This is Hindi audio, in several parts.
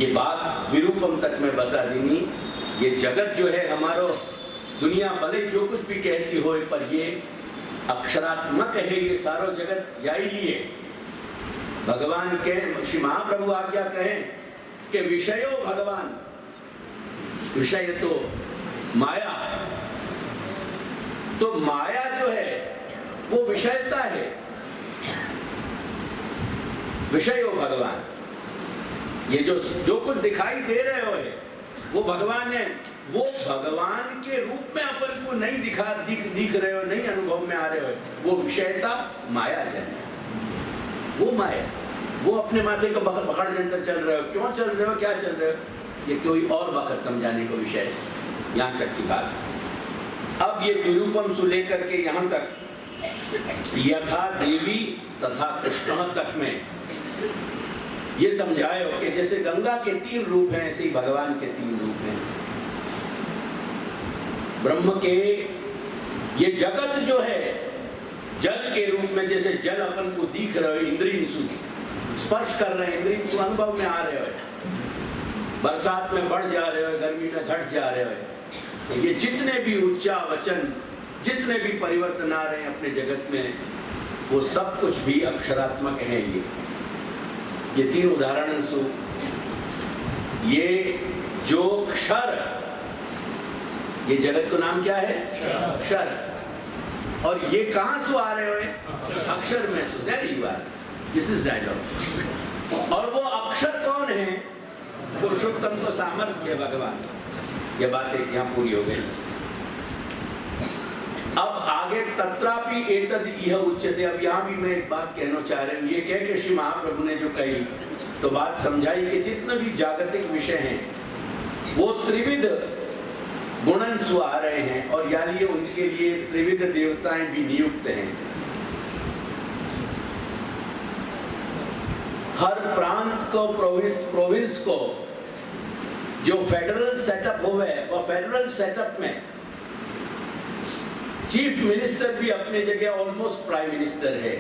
ये बात विरूपम तक में बता देनी। ये जगत जो है हमारो दुनिया भले जो कुछ भी कहती हो, पर ये अक्षरात्मक है। ये सारो जगत या ही लिए भगवान के श्री महाप्रभु आज्ञा कहें कि विषयो भगवान, विषय तो माया, तो माया जो है वो विषयता है। विषयो भगवान, ये जो कुछ दिखाई दे रहे हो है वो भगवान है। वो भगवान के रूप में अपन को नहीं दिख रहे हो, नहीं अनुभव में आ रहे हो, वो विषयता माया है। वो माया, वो अपने माथे को पकड़ के चल रहे हो। क्यों चल रहे हो, क्या चल रहे हो, ये कोई और वक्त समझाने को विषय है। यहाँ तक की बात। अब ये विरूपम से लेकर के यहाँ तक यथा देवी तथा कृष्ण तक में ये समझाए हो कि जैसे गंगा के 3 रूप हैं, ऐसे ही भगवान के 3 रूप हैं। ब्रह्म के ये जगत जो है जल के रूप में, जैसे जल अपन को दिख रहे हो, इंद्रिय स्पर्श कर रहे हैं, इंद्रिय अनुभव में आ रहे हो, बरसात में बढ़ जा रहे हो, गर्मी में घट जा रहे हो। तो ये जितने भी उच्चा वचन, जितने भी परिवर्तन आ रहे हैं अपने जगत में, वो सब कुछ भी अक्षरात्मक है। ये 3 उदाहरण सु, ये जो क्षर, ये जगत को नाम क्या है, क्षर, और ये कहां से आ रहे हो, अक्षर में से। There you are, this is dialogue. और वो अक्षर कौन है, पुरुषोत्तम को सामर्थ्य भगवान। ये बात एक यहाँ पूरी हो गई। अब आगे तत्रापि एतद् इह उच्यते। अब यहाँ भी मैं एक बात कहना चाह रहा हूँ। ये कह के श्री महाप्रभु ने जो कही तो बात समझाई कि जितने भी जागतिक विषय हैं वो त्रिविध गुणन से आ रहे हैं, और या लिए उनके लिए त्रिविध देवताएं भी नियुक्त हैं। हर प्रांत को, प्रोविंस को जो फेडरल सेटअप हो है, वो फेडरल सेटअप में चीफ मिनिस्टर भी अपने जगह ऑलमोस्ट प्राइम मिनिस्टर है।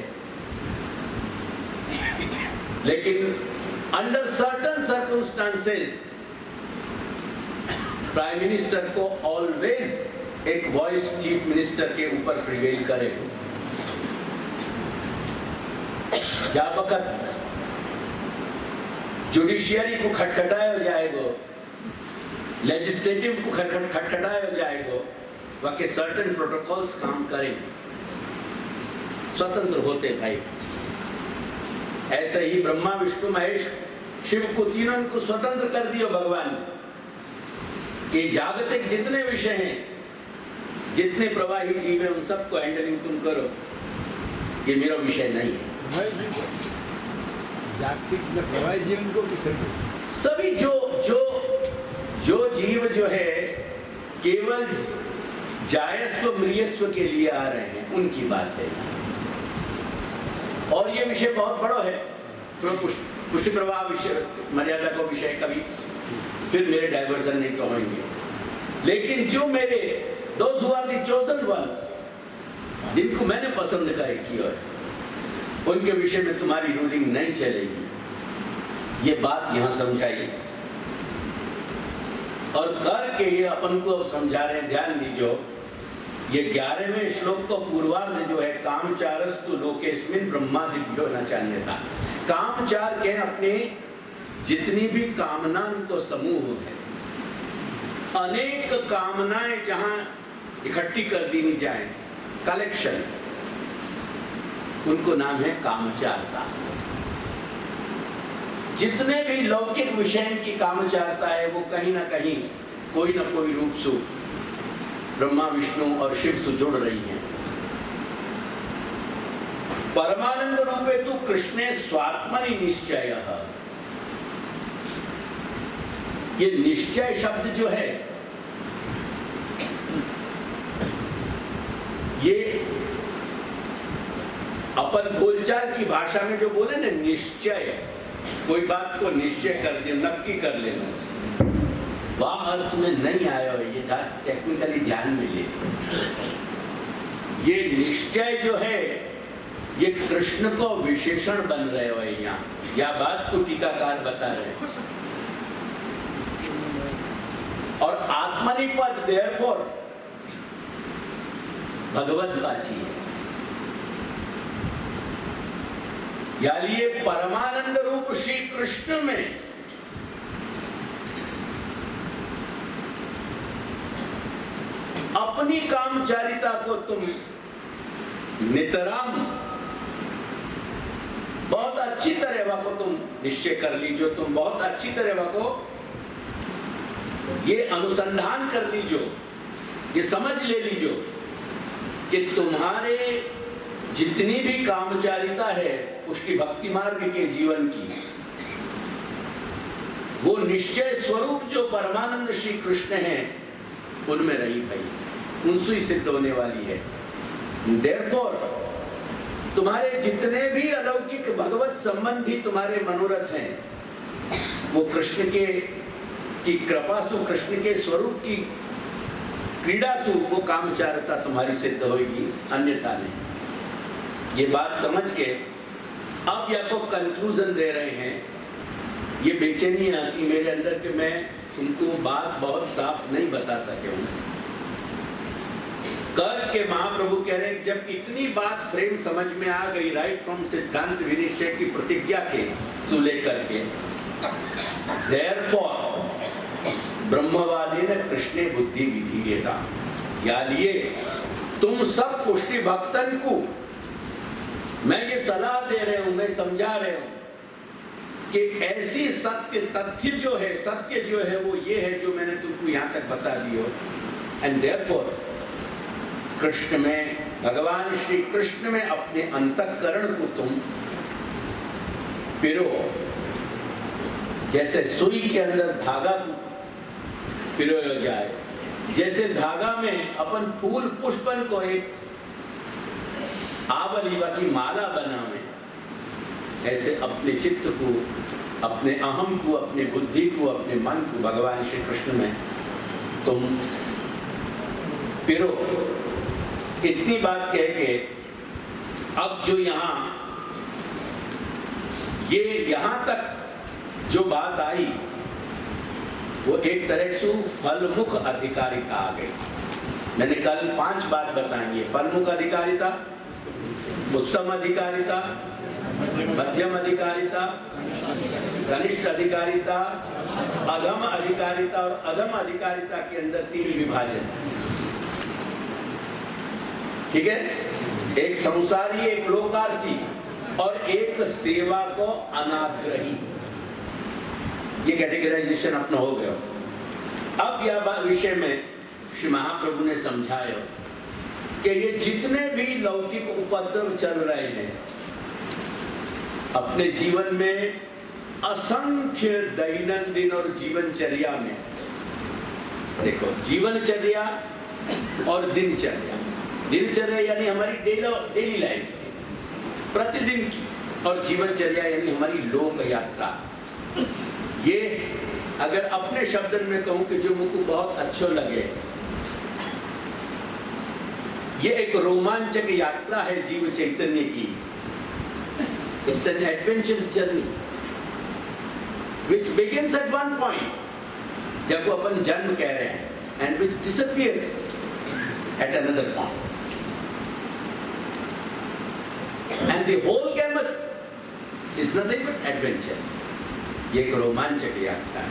लेकिन under certain circumstances prime minister को ऑलवेज एक वॉइस चीफ मिनिस्टर के ऊपर प्रिवेल करे। क्या वक्त जुडिशियरी को खटखटाया हो जाएगा, लेजिस्लेटिव को खटखटाया हो जाएगा, वाकई सर्टन प्रोटोकॉल्स काम करें, स्वतंत्र होते भाई। ऐसे ही ब्रह्मा विष्णु महेश शिव को तीनों को स्वतंत्र कर दिया भगवान कि जागतिक जितने विषय हैं, जितने प्रवाही जीव हैं, उन सबको हैंडलिंग तुम करो, ये मेरा विषय नहीं है। जागतिक प्रवाही जीवन को सभी जो जीव जो है केवल जायस्व मृयस्व के लिए आ रहे हैं, उनकी बात है। और ये विषय बहुत बड़ा है, तो पुष्टि प्रवाह विषय, मर्यादा को विषय कभी फिर मेरे डाइवर्जन नहीं कहेंगे। लेकिन जो मेरे those who are the chosen ones, जिनको मैंने पसंद किया है, उनके विषय में तुम्हारी रूलिंग नहीं चलेगी। ये बात यहाँ समझाई और करके ये अपन को समझा रहे हैं। ध्यान दीजिए, ये 11वें श्लोक को पूर्वार्ध जो है, कामचारस्तु लोकेस्मिन् ब्रह्मादिभ्यो न चान्यथा। कामचार के अपने जितनी भी कामना को समूह है, अनेक कामनाएं जहां इकट्ठी कर दी जाए, कलेक्शन, उनको नाम है कामचारता। जितने भी लौकिक विषय की कामचारता है वो कहीं ना कहीं कोई ना कोई रूप से ब्रह्मा विष्णु और शिव से जुड़ रही है। परमानंद रूपे तु कृष्णे स्वात्मनि निश्चयः। ये निश्चय शब्द जो है, ये अपन बोलचाल की भाषा में जो बोले ना, निश्चय, कोई बात को निश्चय कर दे, नक्की कर लेना, वह अर्थ में नहीं आया है। ये टेक्निकली ध्यान में ले। ये निश्चय जो है ये कृष्ण को विशेषण बन रहे हो यहाँ, यह बात को टीकाकार बता रहे हैं। आत्मनि पद देयरफॉर भगवतवाची है। यानी ये परमानंद रूप श्री कृष्ण में अपनी कामचारिता को तुम नितराम बहुत अच्छी तरह को तुम निश्चय कर लीजो, तुम बहुत अच्छी तरह को ये अनुसंधान कर लीजो, ये समझ ले लीजो कि तुम्हारे जितनी भी कामचारिता है उसकी भक्ति मार्ग के जीवन की, वो निश्चय स्वरूप जो परमानंद श्री कृष्ण है उनमें रही भाई, उनसे ही सिद्ध होने वाली है। Therefore, तुम्हारे जितने भी अलौकिक भगवत संबंधी तुम्हारे मनोरथ हैं वो कृष्ण के की कृपा सु, कृष्ण के स्वरूप की क्रीड़ा सु वो कामचारिता तुम्हारी सिद्ध होगी, अन्यथा नहीं। ये बात समझ के अब या को कंक्लूजन दे रहे हैं। ये बेचैनी आती मेरे अंदर कि मैं तुमको बात बहुत साफ नहीं बता सके हूँ। कर के महाप्रभु कह रहे हैं जब इतनी बात फ्रेम समझ में आ गई, राइट फ्रॉम सिद्धांत विनिश्चय की प्रतिज्ञा के सुलेकर के, Therefore, ब्रह्मवादी ने कृष्ण बुद्धि विधि था। यानी तुम सब पुष्टि भक्तन को मैं ये सलाह दे रहे हूं, मैं समझा रहे हूं कि ऐसी सत्य तथ्य जो है, सत्य जो है वो ये है जो मैंने तुमको यहाँ तक बता दिया। एंड देयरफॉर कृष्ण में, भगवान श्री कृष्ण में अपने अंतःकरण को तुम पिरो, जैसे सुई के अंदर धागा पिरोया जाए, जैसे धागा में अपन फूल पुष्पन को एक आवलीवा की माला बनावे, ऐसे अपने चित्त को, अपने अहम को, अपने बुद्धि को, अपने मन को भगवान श्री कृष्ण में तुम पिरो। इतनी बात कह के अब जो यहाँ तक जो बात आई वो एक तरह से फलमुख अधिकारिता आ गई। मैंने कल 5 बात बताई, फलमुख अधिकारिता, उत्तम अधिकारिता, मध्यम अधिकारिता, कनिष्ठ अधिकारिता, अधम अधिकारिता और अधम अधिकारिता के अंदर 3 विभाजन। ठीक है, एक संसारी, एक लोकार्थी और एक सेवा को अनाग्रही, ये कैटेगराइजेशन अपना हो गया। अब यह विषय में श्री महाप्रभु ने समझाया कि ये जितने भी लौकिक उपद्रव चल रहे हैं अपने जीवन में, असंख्य दैनंदिन और जीवनचर्या में, देखो जीवनचर्या और दिनचर्या, दिनचर्या यानी हमारी डेली लाइफ प्रतिदिन की, और जीवनचर्या यानी हमारी लोक यात्रा। ये अगर अपने शब्दन में कहूं कि जो मुझको बहुत अच्छा लगे, ये एक रोमांचक यात्रा है जीव चैतन्य की। It's an adventurous journey which begins at one point, जब वो अपन जन्म कह रहे हैं, and which disappears at another point. And the whole gamut is nothing but adventure. ये एक रोमांचक यात्रा है।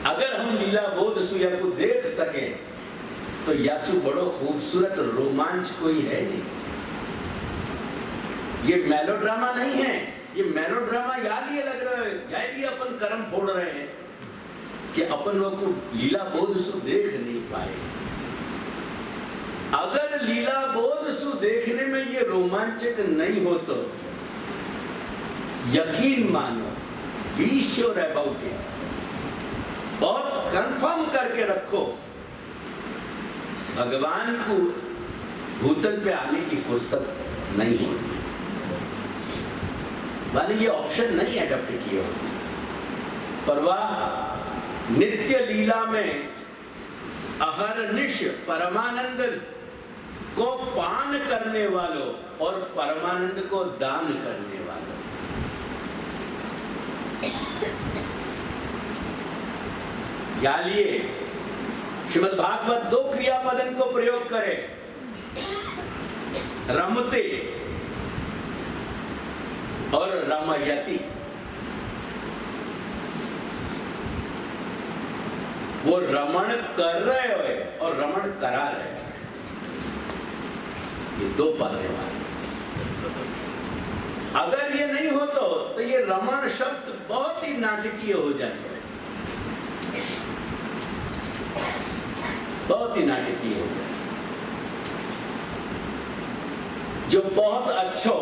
अगर हम लीला बोध सुया को देख सके तो यासु बड़ो खूबसूरत रोमांच कोई है नहीं। ये मेलोड्रामा नहीं है, ये मेलोड्रामा याद ये लग रहा है, याद ये अपन कर्म फोड़ रहे हैं कि अपन लोग को लीला बोध सु देख नहीं पाए। अगर लीला बोध सु देखने में ये रोमांचक नहीं हो तो यकीन मानो, बी श्योर अबाउट इट, बहुत कंफर्म करके रखो, भगवान को भूतल पे आने की फुर्सत नहीं होती। माने ये ऑप्शन नहीं एडॉप्ट किया, पर वह नित्य लीला में अहरनिश परमानंद को पान करने वालों और परमानंद को दान करने वालों, यालिए श्रीमद् भागवत 2 क्रियापदन को प्रयोग करे, रमते और रमयति। वो रमण कर रहे हो और रमण करा रहे हो, ये 2 पद है वाले। अगर ये नहीं हो तो ये रमण शब्द बहुत ही नाटकीय हो जाता है, बहुत ही नाटकीय हो जाता है। जो बहुत अच्छो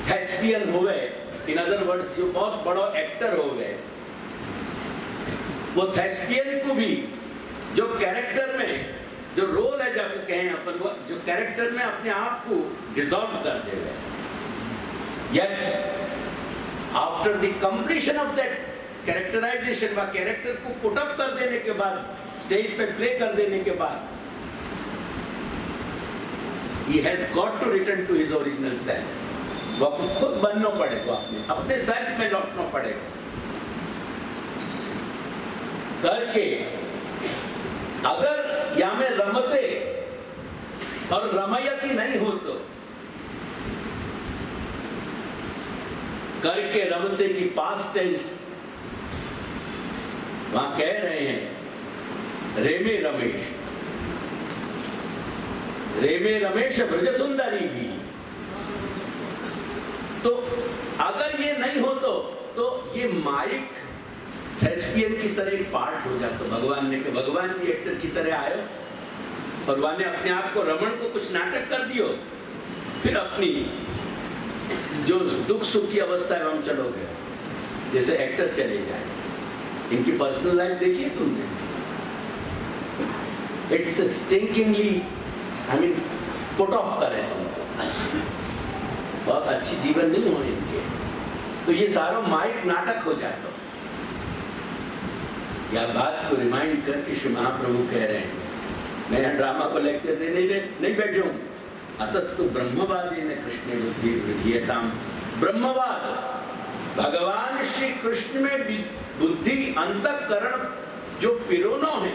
थेस्पियन हो गए, इन अदर वर्ड्स जो बहुत बड़ा एक्टर हो गए, वो थेस्पियन को भी जो कैरेक्टर में जो रोल है, जब कहें अपन, वो जो कैरेक्टर में अपने आप को डिसॉल्व कर दे गए, yet after the completion of that characterization, वह कैरेक्टर को पुट अप कर देने के बाद, स्टेज पे प्ले कर देने के बाद, he has got to return to his original self। वह खुद बनना पड़ेगा, अपने सेल्फ में लौटना पड़ेगा करके। अगर या में रमते और रमयति नहीं हो तो करके रमते की पास्ट टेंस वहां कह रहे हैं रेमे रमेश, रेमे रमेश ब्रज सुंदरी भी। तो अगर ये नहीं हो तो ये माइक थेस्पियन की तरह एक पार्ट हो जाता। भगवान ने, भगवान भी एक्टर की तरह आयो और वह ने अपने आप को, रमण को कुछ नाटक कर दियो, फिर अपनी जो दुख सुख की अवस्था है हम चलोगे, जैसे एक्टर चले जाए। इनकी पर्सनल लाइफ देखिए तुमने, it's stinkingly, I mean put off करें तुमको, बहुत अच्छी जीवन नहीं हो इनके। तो ये सारा माइक नाटक हो जाता। यह बात को रिमाइंड करके श्री महाप्रभु कह रहे हैं, मैं यहाँ ड्रामा को लेक्चर देने नहीं बैठे हूँ। अतस्तु ब्रह्मवादी ने कृष्ण बुद्धि विधीयताम। ब्रह्मवाद, भगवान श्री कृष्ण में बुद्धि अंतःकरण जो पिरोनो है,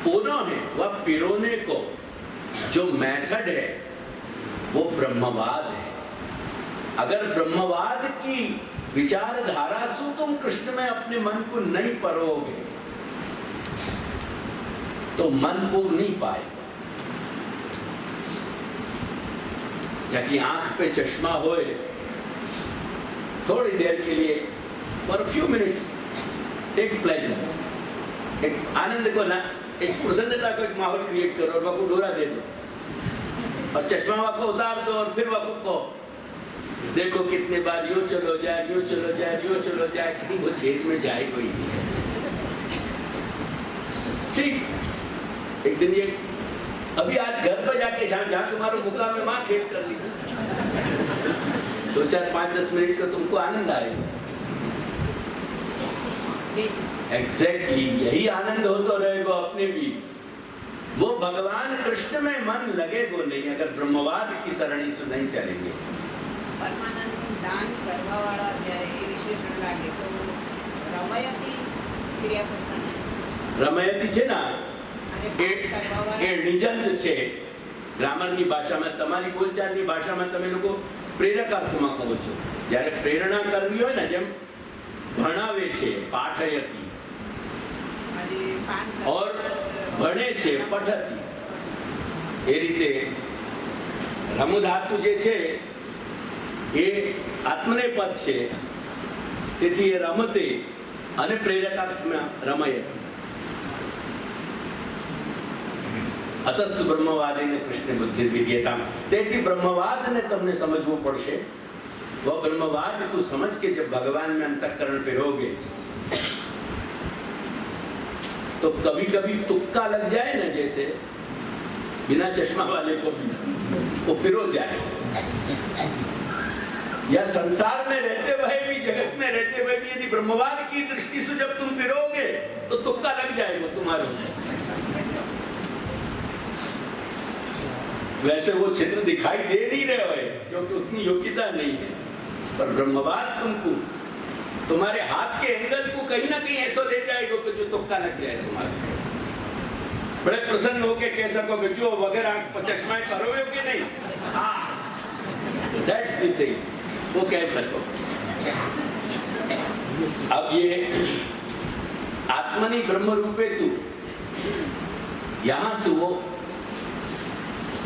पोनो है, वह पिरोने को जो मेथड है वो ब्रह्मवाद है। अगर ब्रह्मवाद की विचारधारा से तुम कृष्ण में अपने मन को नहीं परोगे तो मन पूर नहीं पाएगा। कि आंख पे चश्मा होए, थोड़ी देर के लिए, for a few minutes, take pleasure, एक आनंद को ना, एक प्रसन्नता को एक माहौल क्रिएट करो और वह डोरा दे दो और चश्मा वह को उतार दो और फिर वह को देखो कितने बार यूं चलो जाए, यूं चलो जाए, यूं चलो जाए, कहीं वो छेद में जाए कोई नहीं। ठीक, एक दिन ये अभी आज घर पर जाके जहाँ तुम्हारे मुकाम में माँ खेल कर ली, 2, 4, 5, 10 मिनट का तुमको आनंद आएगा। एग्जैक्टली यही आनंद हो तो रहेगा अपने भी। वो भगवान कृष्ण में मन लगेगा नहीं अगर ब्रह्मवाद की सरणी से नहीं चलेंगे। दान करवा वाला જ્યારે એ વિશેષણ લાગે તો રમયતિ ક્રિયાપદ રમયતિ છે ને એ નિજંત છે ગ્રામરની ભાષામાં, તમારી બોલચાલની ભાષામાં તમે લોકો પ્રેરક અર્થમાં કહો છો। જ્યારે પ્રેરણા કરવી હોય ને, જેમ ભણાવે છે પાઠયતિ और ભણે છે પઠતી, એ રીતે રમુ ધાતુ જે છે એ આત્મનેપદ છે, તેથી એ રમતે અને પ્રેરકાર્થમાં રમય। અતસ્તુ બ્રહ્મવાદીને કૃષ્ણ બુદ્ધિ વિધેયતા। તેથી બ્રહ્મવાદને તમને સમજવું પડશે। वह ब्रह्मवाद को समझ के जब भगवान में अंतःकरण पिरोगे तो कभी कभी तुक्का लग जाए ना, जैसे बिना चश्मा वाले को भी वो पिरो जाए, या संसार में रहते हुए भी, जगत में रहते हुए भी यदि ब्रह्मवाद की दृष्टि से जब तुम पिरोगे तो तुक्का लग जाएगा तुम्हारे। वैसे वो चित्र दिखाई दे नहीं रहे हो क्योंकि उतनी योग्यता नहीं है, पर ब्रह्मवाद तुमको तुम्हारे हाथ के एंगल को कहीं ना कहीं ऐसा ले जाएगा कि जो तुक्का लग जाए तुम्हारे। बड़े प्रसन्न होके कह सको कि जो वगैरह चश्मा करोगे कि नहीं, हाँ दैट्स द थिंग, वो कह सको। अब ये आत्मनि ब्रह्म रूपे तू, यहां से वो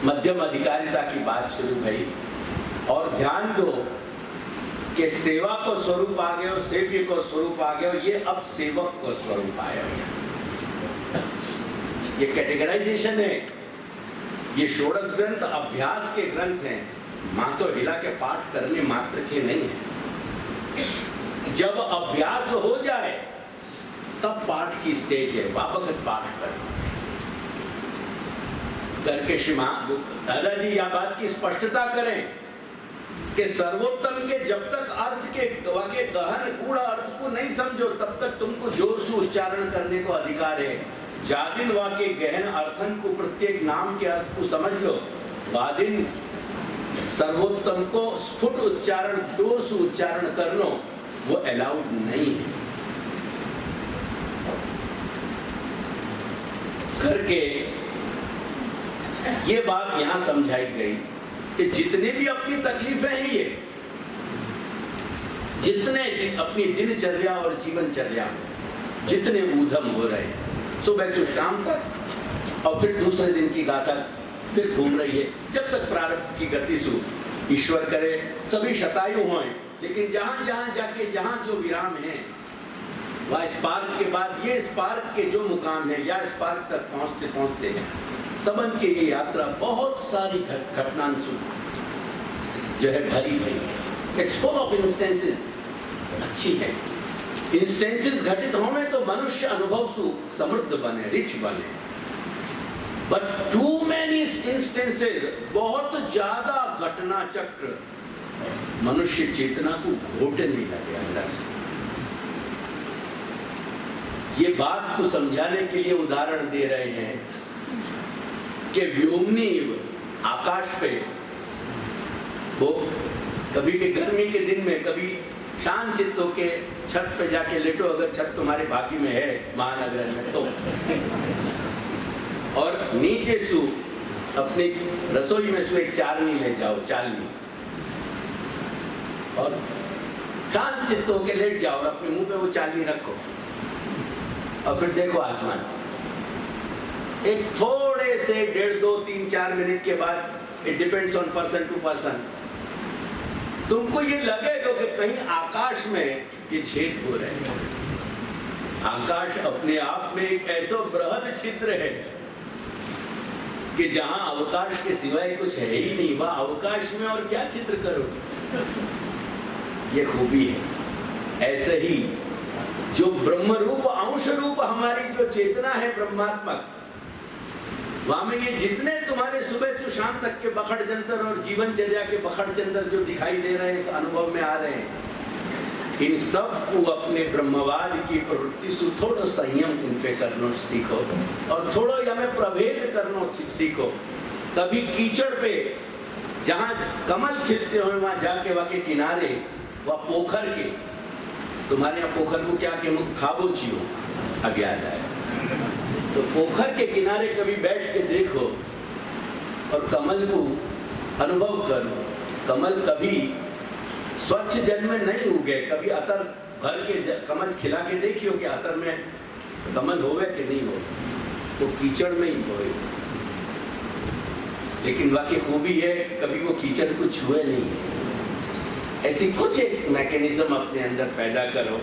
मध्यम अधिकारिता की बात शुरू भई। और ध्यान दो कि सेवा को स्वरूप आ गयो, सेव्य को स्वरूप आ गयो, ये अब सेवक को स्वरूप आया। ये कैटेगराइजेशन है। ये षोडश ग्रंथ अभ्यास के ग्रंथ हैं, मां तो हिला के पाठ करने मात्र के नहीं है। जब अभ्यास हो जाए तब पाठ की स्टेज है, वापस पाठ करना करके श्रीमान दादाजी यह बात की स्पष्टता करें कि सर्वोत्तम के जब तक अर्थ के गहन गूढ़ अर्थ को नहीं समझो तब तक तुमको जोर से उच्चारण करने को अधिकार है। जादिन वाक्य गहन अर्थन को प्रत्येक नाम के अर्थ को समझ लो, वादिन सर्वोत्तम को स्फुट उच्चारण जोर से उच्चारण करना वो अलाउड नहीं है। करके ये बात यहां समझाई गई कि जितने भी अपनी तकलीफें हैं, ये जितने अपनी दिनचर्या और जीवनचर्या जितने ऊधम हो रहे हैं, सुबह से शाम तक और फिर दूसरे दिन की गाथा फिर घूम रही है, जब तक प्रारब्ध की गति से ईश्वर करे सभी शतायु हों, लेकिन जहां जहां जाके जहां जो विराम है वह स्पार्क के बाद ये स्पार्क के जो मुकाम है या स्पार्क तक पहुंचते पहुंचते सबन की ये यात्रा बहुत सारी घटनांशु जो है भरी गई है। इट्स फुल ऑफ इंस्टेंसेस, अच्छी है। इंस्टेंसेस घटित होने तो मनुष्य अनुभव से समृद्ध बने, रिच बने। बट टू मैनी इंस्टेंसेस, बहुत ज्यादा घटना चक्र मनुष्य चेतना को घोटने लगे अंदर से। ये बात को समझाने के लिए उदाहरण दे रहे हैं कि व्योमनी आकाश पे वो कभी के गर्मी के दिन में कभी शांत चित्त होके छत पे जाके लेटो, अगर छत तुम्हारे भाग्य में है महानगर में तो, और नीचे सु अपनी रसोई में सु एक चालनी ले जाओ, चालनी, और शांत चित्त होके लेट जाओ और अपने मुंह पे वो चालनी रखो और फिर देखो आसमान। एक थोड़े से 1.5, 2, 3, 4 मिनट के बाद, it depends on person to person, तुमको ये लगेगा कि कहीं आकाश में ये छेद हो रहे हैं। आकाश अपने आप में एक ऐसा बृहद छिद्र है कि जहां अवकाश के सिवाय कुछ है ही नहीं, वह अवकाश में और क्या छिद्र करो। ये खूबी है। ऐसे ही जो ब्रह्म रूप अंश रूप हमारी जो चेतना है ब्रह्मात्मक, वहां में ये जितने तुम्हारे सुबह से शाम तक के बखड़ जंतर और जीवनचर्या के बखड़ जंतर जो दिखाई दे रहे हैं, इस अनुभव में आ रहे हैं, इन सब को अपने ब्रह्मवाद की प्रवृत्ति से थोड़ा संयम इन पे करना सीखो और थोड़ा हमें प्रभेद करना सीखो। कभी कीचड़ पे जहाँ कमल खिलते हो वहां जाके वाके किनारे वह पोखर के, तुम्हारे यहाँ पोखर को क्या कि खाबोची हो, अब याद आया, तो पोखर के किनारे कभी बैठ के देखो और कमल को अनुभव करो। कमल कभी स्वच्छ जल में नहीं उगे, कभी अतर भर के कमल खिला के देखियो कि अतर में कमल होवे कि नहीं हो, तो कीचड़ में ही होए। लेकिन वाकई खूबी है कभी वो कीचड़ को छुए नहीं। ऐसी कुछ एक मैकेनिज्म अपने अंदर पैदा करो।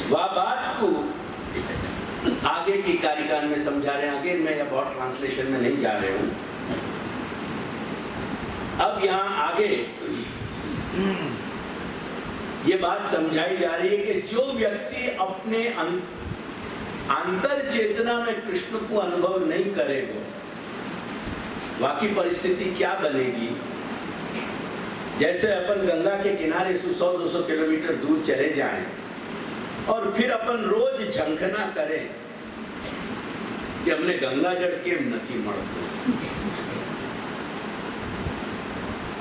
वह बात को आगे की कार्यकाल में समझा रहे हैं। आगे मैं बहुत ट्रांसलेशन में नहीं जा रहे हूं। अब यहाँ आगे ये बात समझाई जा रही है कि जो व्यक्ति अपने अंतर चेतना में कृष्ण को अनुभव नहीं करेगा, बाकी परिस्थिति क्या बनेगी। जैसे अपन गंगा के किनारे से 100-200 किलोमीटर दूर चले जाएं और फिर अपन रोज झंखना करें कि हमने गंगा जल केम नहीं मळतो।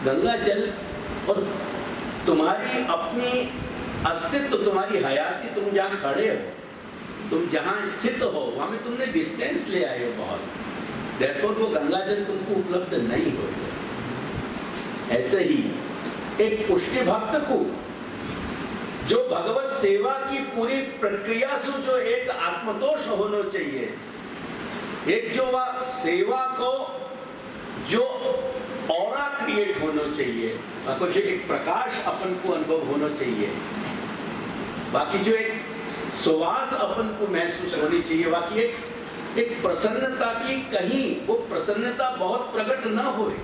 गंगा जल और तुम्हारी अपनी अस्तित्व, तुम्हारी हयाती, तुम जहां खड़े हो तुम जहाँ स्थित हो वहाँ में तुमने डिस्टेंस ले आए हो बहुत, देयरफॉर वो गंगा जल तुमको उपलब्ध नहीं होगा। ऐसे ही एक पुष्टि भक्त को जो भगवत सेवा की पूरी प्रक्रिया से जो एक आत्मतोष होना चाहिए, एक जो वह सेवा को जो ऑरा क्रिएट होना चाहिए, कुछ एक प्रकाश अपन को अनुभव होना चाहिए, बाकी जो एक सुवास अपन को महसूस होनी चाहिए, बाकी एक प्रसन्नता की, कहीं वो प्रसन्नता बहुत प्रकट ना होए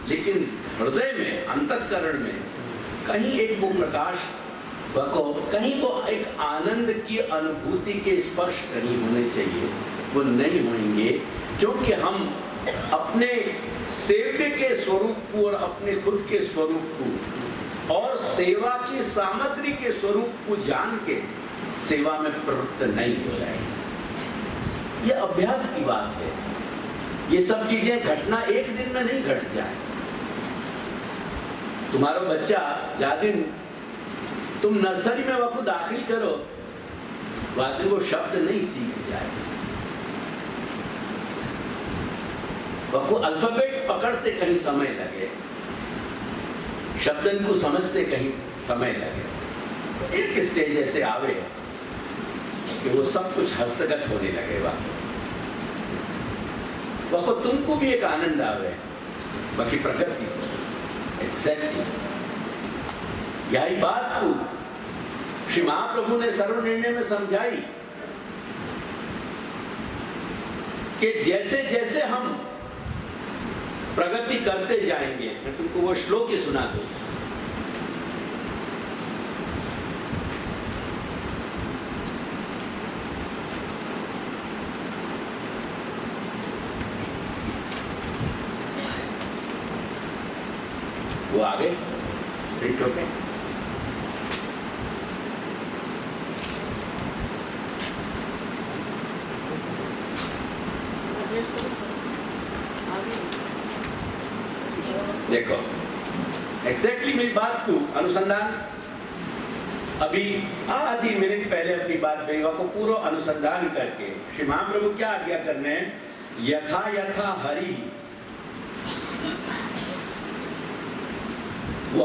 लेकिन हृदय में, अंतःकरण में कहीं एक वो प्रकाश को, कहीं वो एक आनंद की अनुभूति के स्पर्श कहीं होने चाहिए, वो नहीं होंगे क्योंकि हम अपने सेव्य के स्वरूप को और अपने खुद के स्वरूप को और सेवा की सामग्री के स्वरूप को जान के सेवा में प्रवृत्त नहीं हो रहे हैं। यह अभ्यास की बात है। ये सब चीजें घटना एक दिन में नहीं घट जाए। तुम्हारा बच्चा जा दिन तुम नर्सरी में वह दाखिल करो, बाद में वो शब्द नहीं सीख जाए, वह अल्फाबेट पकड़ते कहीं समय लगे, शब्दन को समझते कहीं समय लगे। एक स्टेज ऐसे आवे कि वो सब कुछ हस्तगत होने लगेगा, वह तुमको भी एक आनंद आवे, बाकी प्रकृति एग्जैक्टली यही बात को श्री महाप्रभु ने सर्व निर्णय में समझाई कि जैसे जैसे हम प्रगति करते जाएंगे, मैं तुमको वो श्लोक ही सुना दूं। वो आगे प्रिंट होके देखो, एग्जैक्टली मेरी बात को अनुसंधान अभी आधी मिनट पहले अपनी बात बेवा को पूरा अनुसंधान करके श्री महाप्रभु क्या आज्ञा करने, यथा यथा हरि, वो